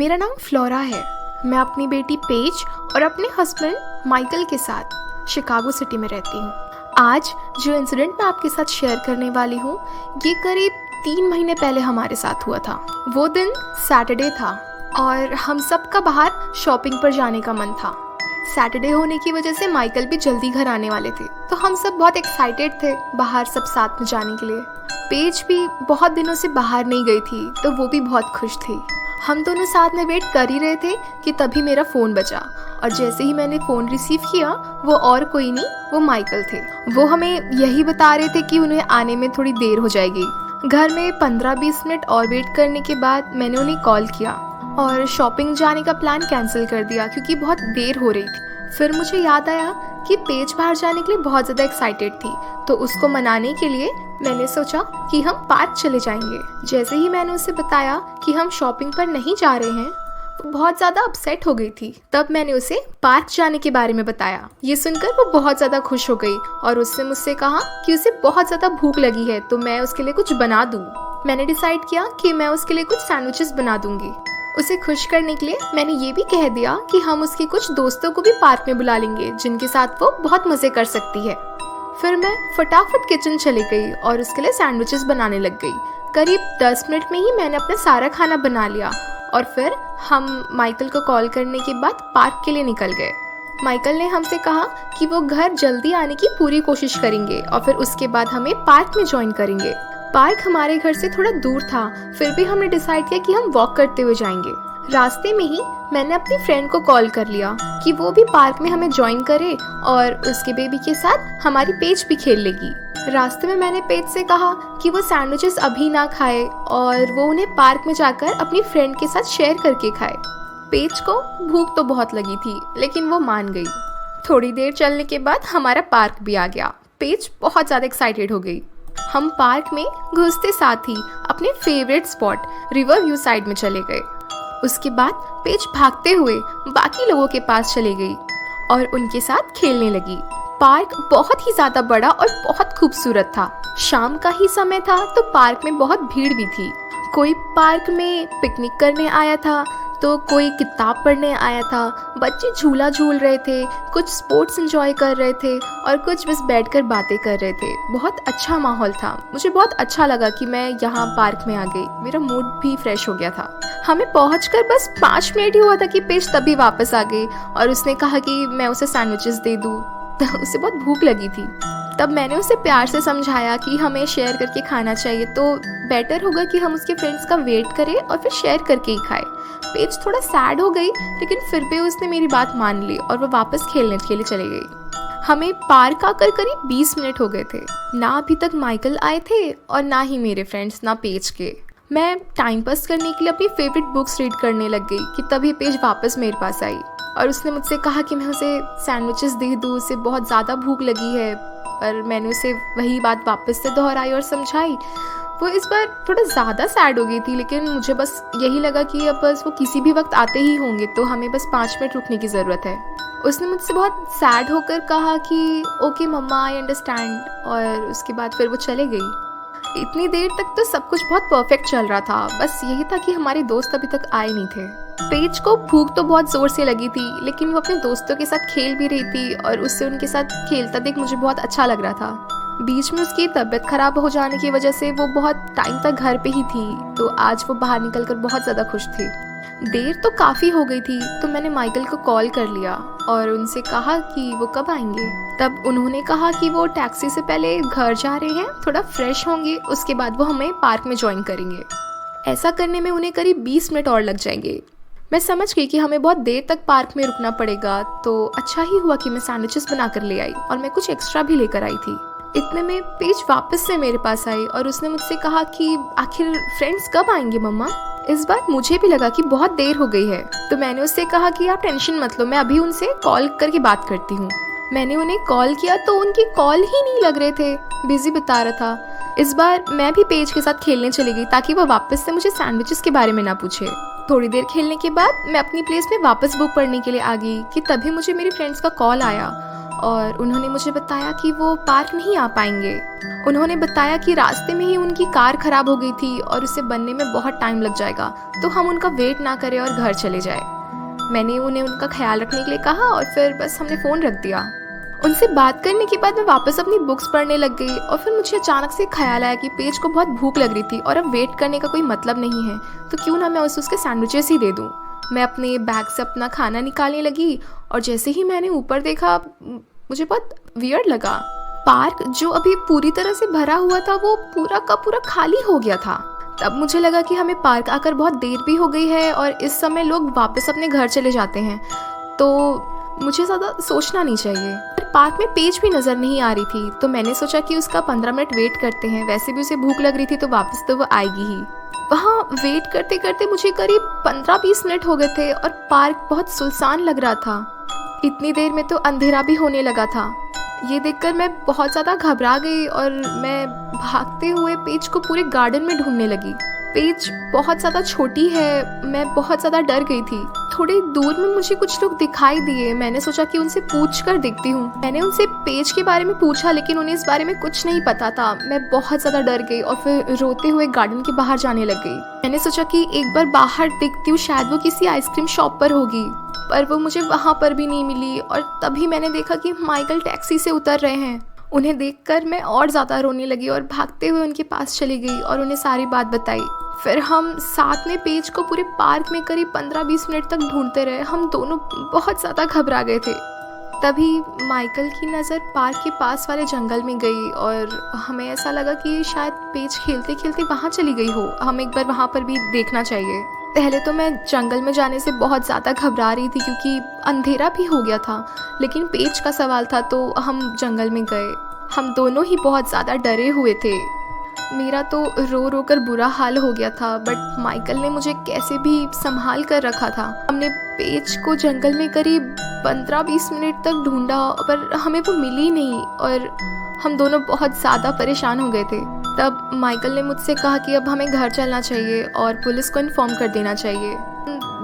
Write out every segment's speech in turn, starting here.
मेरा नाम फ्लोरा है। मैं अपनी बेटी पेज और अपने हस्बैंड माइकल के साथ शिकागो सिटी में रहती हूँ। आज जो इंसिडेंट मैं आपके साथ शेयर करने वाली हूँ, ये करीब 3 महीने पहले हमारे साथ हुआ था। वो दिन सैटरडे था और हम सब का बाहर शॉपिंग पर जाने का मन था। सैटरडे होने की वजह से माइकल भी जल्दी घर आने वाले थे, तो हम सब बहुत एक्साइटेड थे बाहर सब साथ में जाने के लिए। पेज भी बहुत दिनों से बाहर नहीं गई थी, तो वो भी बहुत खुश थी। हम दोनों साथ में वेट कर ही रहे थे कि तभी मेरा फ़ोन बजा और जैसे ही मैंने फ़ोन रिसीव किया, वो और कोई नहीं, वो माइकल थे। वो हमें यही बता रहे थे कि उन्हें आने में थोड़ी देर हो जाएगी। घर में 15-20 मिनट और वेट करने के बाद मैंने उन्हें कॉल किया और शॉपिंग जाने का प्लान कैंसिल कर दिया क्योंकि बहुत देर हो रही थी। फिर मुझे याद आया कि पेज बाहर जाने के लिए बहुत ज़्यादा एक्साइटेड थी, तो उसको मनाने के लिए मैंने सोचा कि हम पार्क चले जाएंगे। जैसे ही मैंने उसे बताया कि हम शॉपिंग पर नहीं जा रहे हैं, वो बहुत ज़्यादा अपसेट हो गई थी। तब मैंने उसे पार्क जाने के बारे में बताया। ये सुनकर वो बहुत ज़्यादा खुश हो गई और उसने मुझसे कहा कि उसे बहुत ज़्यादा भूख लगी है, तो मैं उसके लिए कुछ बना दूँ। मैंने डिसाइड किया कि मैं उसके लिए कुछ सैंडविचेस बना दूँगी। उसे खुश करने के लिए मैंने ये भी कह दिया कि हम उसके कुछ दोस्तों को भी पार्क में बुला लेंगे, जिनके साथ वो बहुत मज़े कर सकती है। फिर मैं फटाफट किचन चली गई और उसके लिए सैंडविचेस बनाने लग गई। करीब 10 मिनट में ही मैंने अपना सारा खाना बना लिया और फिर हम माइकल को कॉल करने के बाद पार्क के लिए निकल गए। माइकल ने हमसे कहा कि वो घर जल्दी आने की पूरी कोशिश करेंगे और फिर उसके बाद हमें पार्क में ज्वाइन करेंगे। पार्क हमारे घर से थोड़ा दूर था, फिर भी हमने डिसाइड किया कि हम वॉक करते हुए जाएंगे। रास्ते में ही मैंने अपनी फ्रेंड को कॉल कर लिया कि वो भी पार्क में हमें ज्वाइन करे और उसके बेबी के साथ हमारी पेज भी खेल लेगी। रास्ते में मैंने पेज से कहा कि वो सैंडविचेस अभी ना खाए और वो उन्हें पार्क में जाकर अपनी फ्रेंड के साथ शेयर करके खाए। पेज को भूख तो बहुत लगी थी, लेकिन वो मान गई। थोड़ी देर चलने के बाद हमारा पार्क भी आ गया। पेज बहुत ज़्यादा एक्साइटेड हो गई। हम पार्क में घुसते साथ ही अपने favourite spot river view side में चले गए। उसके बाद पेज भागते हुए बाकी लोगों के पास चली गई और उनके साथ खेलने लगी। पार्क बहुत ही ज़्यादा बड़ा और बहुत खूबसूरत था। शाम का ही समय था, तो पार्क में बहुत भीड़ भी थी। कोई पार्क में पिकनिक करने आया था, तो कोई किताब पढ़ने आया था। बच्चे झूला झूल रहे थे, कुछ स्पोर्ट्स एंजॉय कर रहे थे और कुछ बस बैठकर बातें कर रहे थे। बहुत अच्छा माहौल था। मुझे बहुत अच्छा लगा कि मैं यहाँ पार्क में आ गई। मेरा मूड भी फ्रेश हो गया था। हमें पहुंचकर बस 5 मिनट ही हुआ था कि पेज तभी वापस आ गई और उसने कहा कि मैं उसे सैंडविचेस दे दूँ। उसे बहुत भूख लगी थी। तब मैंने उसे प्यार से समझाया कि हमें शेयर करके खाना चाहिए, तो बेटर होगा कि हम उसके फ्रेंड्स का वेट करें और फिर शेयर करके ही खाएं। पेज थोड़ा सैड हो गई, लेकिन फिर भी उसने मेरी बात मान ली और वो वापस खेलने के लिए चली गई। हमें पार्क आकर करीब 20 मिनट हो गए थे। ना अभी तक माइकल आए थे और ना ही मेरे फ्रेंड्स, ना पेज के। मैं टाइम पास करने के लिए अपनी फेवरेट बुक्स रीड करने लग गई कि तभी पेज वापस मेरे पास आई और उसने मुझसे कहा कि मैं उसे सैंडविचेस दे दूँ, उसे बहुत ज़्यादा भूख लगी है। पर मैंने उसे वही बात वापस से दोहराई और समझाई। वो इस बार थोड़ा ज़्यादा सैड हो गई थी, लेकिन मुझे बस यही लगा कि अब बस वो किसी भी वक्त आते ही होंगे, तो हमें बस 5 मिनट रुकने की ज़रूरत है। उसने मुझसे बहुत सैड होकर कहा कि ओके मम्मा, आई अंडरस्टैंड, और उसके बाद फिर वो चले गई। इतनी देर तक तो सब कुछ बहुत परफेक्ट चल रहा था। बस यही था कि हमारे दोस्त अभी तक आए नहीं थे। पेज को भूख तो बहुत ज़ोर से लगी थी, लेकिन वो अपने दोस्तों के साथ खेल भी रही थी और उससे उनके साथ खेलता देख मुझे बहुत अच्छा लग रहा था। बीच में उसकी तबीयत खराब हो जाने की वजह से वो बहुत टाइम तक घर पे ही थी, तो आज वो बाहर निकलकर बहुत ज़्यादा खुश थी। देर तो काफ़ी हो गई थी, तो मैंने माइकल को कॉल कर लिया और उनसे कहा कि वो कब आएंगे। तब उन्होंने कहा कि वो टैक्सी से पहले घर जा रहे हैं, थोड़ा फ्रेश होंगे, उसके बाद वो हमें पार्क में ज्वाइन करेंगे। ऐसा करने में उन्हें करीब 20 मिनट और लग जाएंगे। मैं समझ गई कि हमें बहुत देर तक पार्क में रुकना पड़ेगा, तो अच्छा ही हुआ कि मैं सैंडविचेस बना कर ले आई और मैं कुछ एक्स्ट्रा भी लेकर आई थी। इतने में पेज वापस से मेरे पास आई और उसने मुझसे कहा कि आखिर फ्रेंड्स कब आएंगे मम्मा। इस बार मुझे भी लगा कि बहुत देर हो गई है, तो मैंने उससे कहा कि आप टेंशन मत लो, मैं अभी उनसे कॉल करके बात करती हूँ। मैंने उन्हें कॉल किया तो उनकी कॉल ही नहीं लग रहे थे, बिजी बता रहा था। इस बार मैं भी पेज के साथ खेलने चली गई ताकि वो वापस से मुझे सैंडविचेस के बारे में ना पूछे। थोड़ी देर खेलने के बाद मैं अपनी प्लेस में वापस बुक पढ़ने के लिए आ गई कि तभी मुझे मेरी फ्रेंड्स का कॉल आया और उन्होंने मुझे बताया कि वो पार्क नहीं आ पाएंगे। उन्होंने बताया कि रास्ते में ही उनकी कार खराब हो गई थी और उसे बनने में बहुत टाइम लग जाएगा, तो हम उनका वेट ना करें और घर चले जाए। मैंने उन्हें उनका ख्याल रखने के लिए कहा और फिर बस हमने फ़ोन रख दिया। उनसे बात करने के बाद मैं वापस अपनी बुक्स पढ़ने लग गई और फिर मुझे अचानक से ख्याल आया कि पेज को बहुत भूख लग रही थी और अब वेट करने का कोई मतलब नहीं है, तो क्यों ना मैं उसके सैंडविचेस ही दे दूँ। मैं अपने बैग से अपना खाना निकालने लगी और जैसे ही मैंने ऊपर देखा मुझे बहुत वियर्ड लगा। पार्क जो अभी पूरी तरह से भरा हुआ था वो पूरा का पूरा खाली हो गया था। तब मुझे लगा कि हमें पार्क आकर बहुत देर भी हो गई है और इस समय लोग वापस अपने घर चले जाते हैं, तो मुझे ज़्यादा सोचना नहीं चाहिए। पर पार्क में पेज भी नज़र नहीं आ रही थी, तो मैंने सोचा कि उसका 15 मिनट वेट करते हैं। वैसे भी उसे भूख लग रही थी तो वापस तो वो आएगी ही। वहाँ वेट करते करते मुझे करीब 15-20 मिनट हो गए थे और पार्क बहुत सुनसान लग रहा था। इतनी देर में तो अंधेरा भी होने लगा था। ये देखकर मैं बहुत ज़्यादा घबरा गई और मैं भागते हुए पेज को पूरे गार्डन में ढूंढने लगी। पेज बहुत ज़्यादा छोटी है, मैं बहुत ज़्यादा डर गई थी। थोड़ी दूर में मुझे कुछ लोग दिखाई दिए। मैंने सोचा कि उनसे पूछ कर देखती हूँ। मैंने उनसे पेज के बारे में पूछा, लेकिन उन्हें इस बारे में कुछ नहीं पता था। मैं बहुत ज़्यादा डर गई और फिर रोते हुए गार्डन के बाहर जाने लग गई। मैंने सोचा कि एक बार बाहर देखती हूँ, शायद वो किसी आइसक्रीम शॉप पर होगी, पर वो मुझे वहाँ पर भी नहीं मिली। और तभी मैंने देखा कि माइकल टैक्सी से उतर रहे हैं। उन्हें देखकर मैं और ज़्यादा रोने लगी और भागते हुए उनके पास चली गई और उन्हें सारी बात बताई। फिर हम साथ में पेज को पूरे पार्क में करीब 15-20 मिनट तक ढूंढते रहे। हम दोनों बहुत ज़्यादा घबरा गए थे। तभी माइकल की नज़र पार्क के पास वाले जंगल में गई और हमें ऐसा लगा कि शायद पेज खेलते खेलते वहाँ चली गई हो। हम एक बार वहाँ पर भी देखना चाहिए। पहले तो मैं जंगल में जाने से बहुत ज़्यादा घबरा रही थी क्योंकि अंधेरा भी हो गया था, लेकिन पेज का सवाल था तो हम जंगल में गए। हम दोनों ही बहुत ज़्यादा डरे हुए थे। मेरा तो रो रो कर बुरा हाल हो गया था, बट माइकल ने मुझे कैसे भी संभाल कर रखा था। हमने पेज को जंगल में करीब 15-20 मिनट तक ढूंढा पर हमें वो मिली नहीं और हम दोनों बहुत ज़्यादा परेशान हो गए थे। तब माइकल ने मुझसे कहा कि अब हमें घर चलना चाहिए और पुलिस को इन्फॉर्म कर देना चाहिए।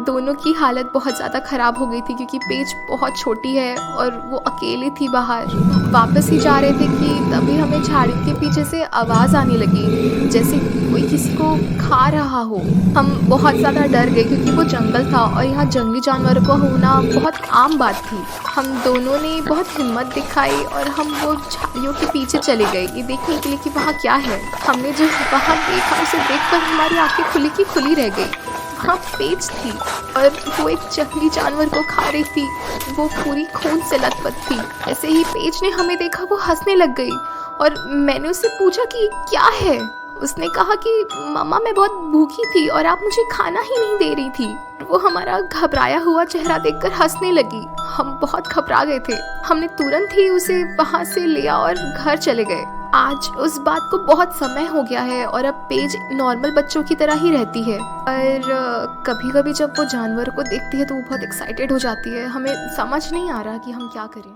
दोनों की हालत बहुत ज़्यादा ख़राब हो गई थी क्योंकि पेज बहुत छोटी है और वो अकेली थी बाहर। वापस ही जा रहे थे कि तभी हमें झाड़ी के पीछे से आवाज़ आने लगी, जैसे कोई किसी को खा रहा हो। हम बहुत ज़्यादा डर गए क्योंकि वो जंगल था और यहाँ जंगली जानवरों का होना बहुत आम बात थी। हम दोनों ने बहुत हिम्मत दिखाई और हम वो झाड़ियों के पीछे चले गए ये देखने के लिए कि वहाँ क्या है। हमने जो वहाँ देखा उसे देखकर हमारी आँखें खुली की खुली रह गई। वहाँ पेज थी और वो एक जंगली जानवर को खा रही थी। वो पूरी खून से लथपथ थी। ऐसे ही पेज ने हमें देखा, वो हंसने लग गई और मैंने उससे पूछा कि क्या है। उसने कहा कि मम्मा मैं बहुत भूखी थी और आप मुझे खाना ही नहीं दे रही थी। वो हमारा घबराया हुआ चेहरा देखकर हंसने लगी। हम बहुत घबरा गए थे। हमने तुरंत ही उसे वहाँ से लिया और घर चले गए। आज उस बात को बहुत समय हो गया है और अब पेज नॉर्मल बच्चों की तरह ही रहती है। पर कभी कभी जब वो जानवर को देखती है तो वो बहुत एक्साइटेड हो जाती है। हमें समझ नहीं आ रहा कि हम क्या करें।